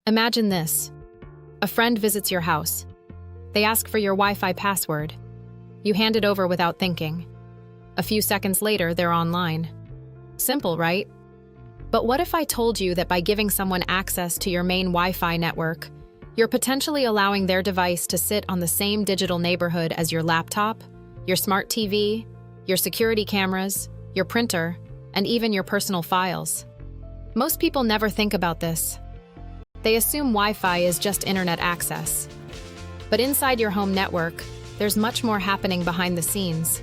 Imagine this. A friend visits your house. They ask for your Wi-Fi password. You hand it over without thinking. A few seconds later, they're online. Simple, right? But what if I told you that by giving someone access to your main Wi-Fi network, you're potentially allowing their device to sit on the same digital neighborhood as your laptop, your smart TV, your security cameras, your printer, and even your personal files? Most people never think about this. They assume Wi-Fi is just internet access. But inside your home network, there's much more happening behind the scenes.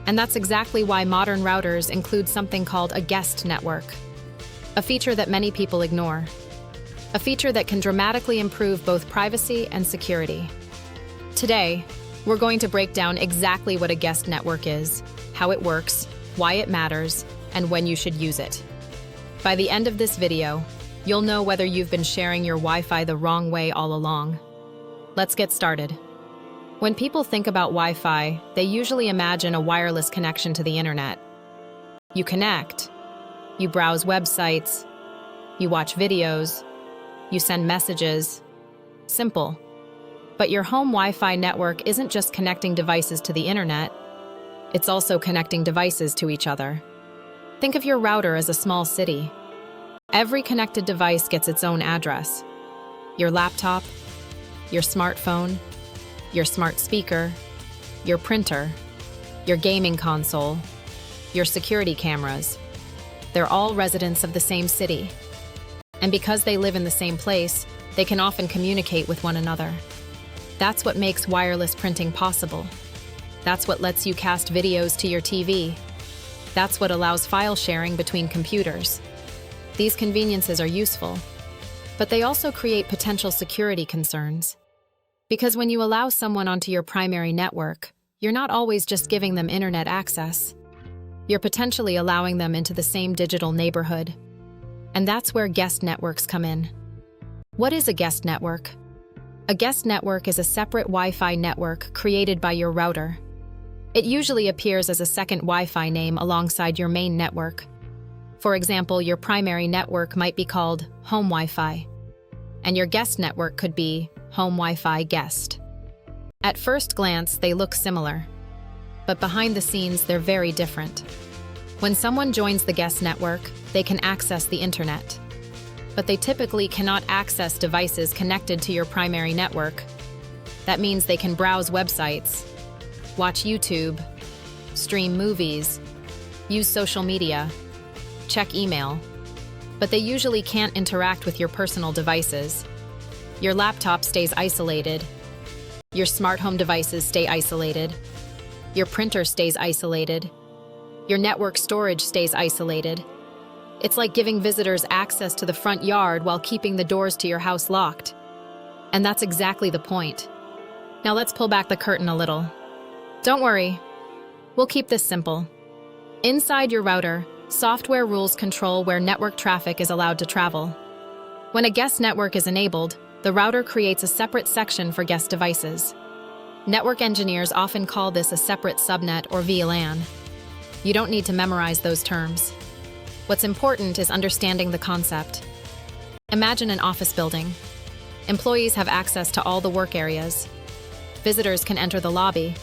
And that's exactly why modern routers include something called a guest network, a feature that many people ignore. A feature that can dramatically improve both privacy and security. Today, we're going to break down exactly what a guest network is, how it works, why it matters, and when you should use it. By the end of this video, you'll know whether you've been sharing your Wi-Fi the wrong way all along. Let's get started. When people think about Wi-Fi, they usually imagine a wireless connection to the internet. You connect, you browse websites, you watch videos, you send messages. Simple. But your home Wi-Fi network isn't just connecting devices to the internet, it's also connecting devices to each other. Think of your router as a small city. Every connected device gets its own address. Your laptop, your smartphone, your smart speaker, your printer, your gaming console, your security cameras. They're all residents of the same city. And because they live in the same place, they can often communicate with one another. That's what makes wireless printing possible. That's what lets you cast videos to your TV. That's what allows file sharing between computers. These conveniences are useful, but they also create potential security concerns. Because when you allow someone onto your primary network, you're not always just giving them internet access. You're potentially allowing them into the same digital neighborhood. And that's where guest networks come in. What is a guest network? A guest network is a separate Wi-Fi network created by your router. It usually appears as a second Wi-Fi name alongside your main network. For example, your primary network might be called Home Wi-Fi, and your guest network could be Home Wi-Fi Guest. At first glance, they look similar, but behind the scenes, they're very different. When someone joins the guest network, they can access the internet. But they typically cannot access devices connected to your primary network. That means they can browse websites, watch YouTube, stream movies, use social media, check email. But they usually can't interact with your personal devices. Your laptop stays isolated. Your smart home devices stay isolated. Your printer stays isolated. Your network storage stays isolated. It's like giving visitors access to the front yard while keeping the doors to your house locked. And that's exactly the point. Now let's pull back the curtain a little. Don't worry, we'll keep this simple. Inside your router, software rules control where network traffic is allowed to travel. When a guest network is enabled, the router creates a separate section for guest devices. Network engineers often call this a separate subnet or VLAN. You don't need to memorize those terms. What's important is understanding the concept. Imagine an office building. Employees have access to all the work areas. Visitors can enter the lobby,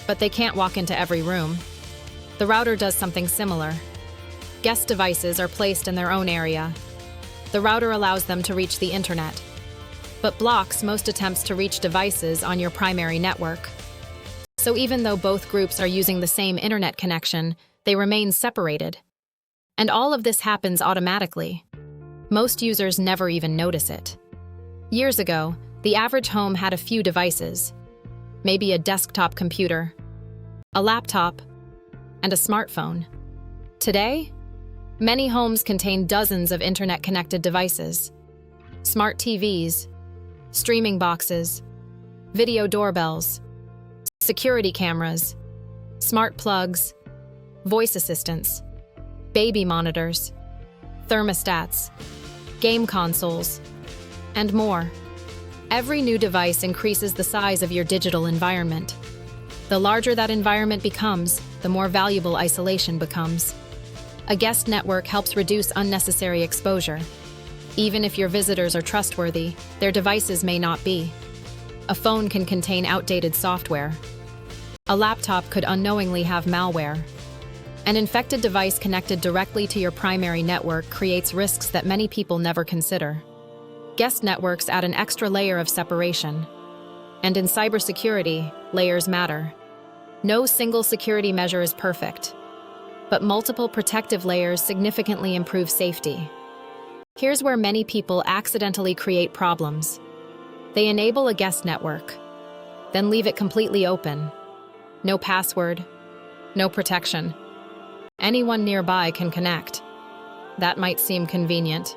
but they can't walk into every room. The router does something similar. Guest devices are placed in their own area. The router allows them to reach the internet, but blocks most attempts to reach devices on your primary network. So even though both groups are using the same internet connection, they remain separated. And all of this happens automatically. Most users never even notice it. Years ago, the average home had a few devices, maybe a desktop computer, a laptop, and a smartphone. Today, many homes contain dozens of internet-connected devices, smart TVs, streaming boxes, video doorbells, security cameras, smart plugs, voice assistants, baby monitors, thermostats, game consoles, and more. Every new device increases the size of your digital environment. The larger that environment becomes, the more valuable isolation becomes. A guest network helps reduce unnecessary exposure. Even if your visitors are trustworthy, their devices may not be. A phone can contain outdated software. A laptop could unknowingly have malware. An infected device connected directly to your primary network creates risks that many people never consider. Guest networks add an extra layer of separation. And in cybersecurity, layers matter. No single security measure is perfect, but multiple protective layers significantly improve safety. Here's where many people accidentally create problems. They enable a guest network, then leave it completely open. No password, no protection. Anyone nearby can connect. That might seem convenient.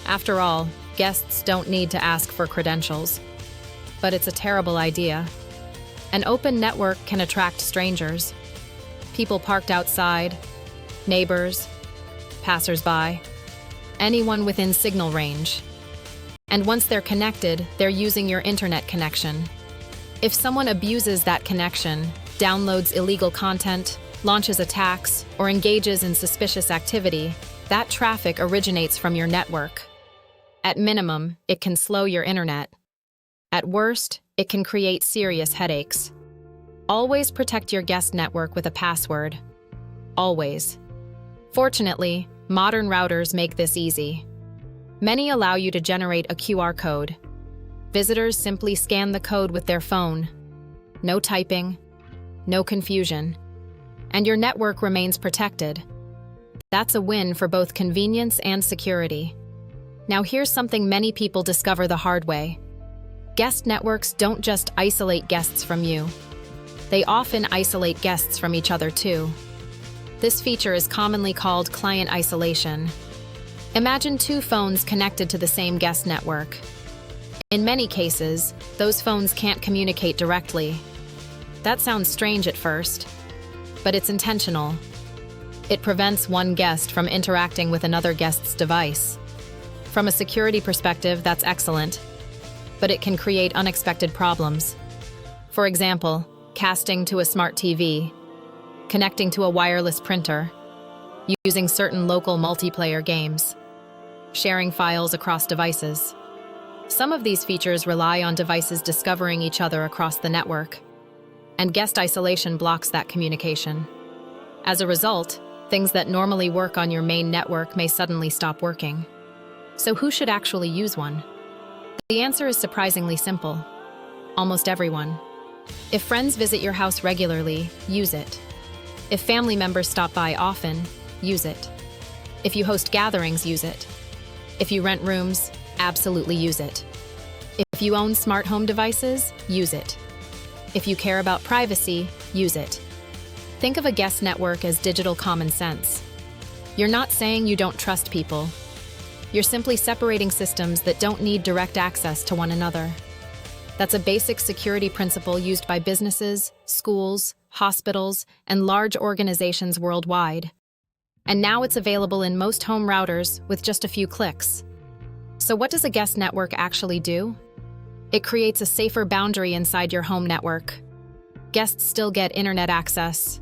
After all, guests don't need to ask for credentials. But it's a terrible idea. An open network can attract strangers. People parked outside, neighbors, passers-by, anyone within signal range. And once they're connected, they're using your internet connection. If someone abuses that connection, downloads illegal content, launches attacks, or engages in suspicious activity, that traffic originates from your network. At minimum, it can slow your internet. At worst, it can create serious headaches. Always protect your guest network with a password. Always. Fortunately, modern routers make this easy. Many allow you to generate a QR code. Visitors simply scan the code with their phone. No typing, no confusion. And your network remains protected. That's a win for both convenience and security. Now here's something many people discover the hard way. Guest networks don't just isolate guests from you. They often isolate guests from each other too. This feature is commonly called client isolation. Imagine two phones connected to the same guest network. In many cases, those phones can't communicate directly. That sounds strange at first, but it's intentional. It prevents one guest from interacting with another guest's device. From a security perspective, that's excellent, but it can create unexpected problems. For example, casting to a smart TV, connecting to a wireless printer, using certain local multiplayer games, sharing files across devices. Some of these features rely on devices discovering each other across the network, and guest isolation blocks that communication. As a result, things that normally work on your main network may suddenly stop working. So who should actually use one? The answer is surprisingly simple. Almost everyone. If friends visit your house regularly, use it. If family members stop by often, use it. If you host gatherings, use it. If you rent rooms, absolutely use it. If you own smart home devices, use it. If you care about privacy, use it. Think of a guest network as digital common sense. You're not saying you don't trust people. You're simply separating systems that don't need direct access to one another. That's a basic security principle used by businesses, schools, hospitals, and large organizations worldwide. And now it's available in most home routers with just a few clicks. So what does a guest network actually do? It creates a safer boundary inside your home network. Guests still get internet access,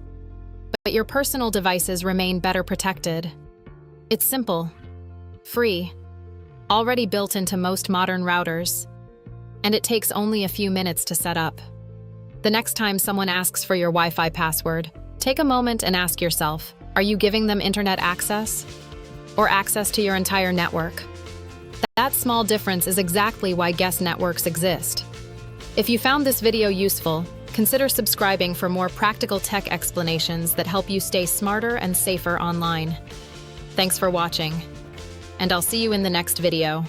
but your personal devices remain better protected. It's simple, free, already built into most modern routers, and it takes only a few minutes to set up. The next time someone asks for your Wi-Fi password, take a moment and ask yourself, are you giving them internet access? Or access to your entire network? That small difference is exactly why guest networks exist. If you found this video useful, consider subscribing for more practical tech explanations that help you stay smarter and safer online. Thanks for watching, and I'll see you in the next video.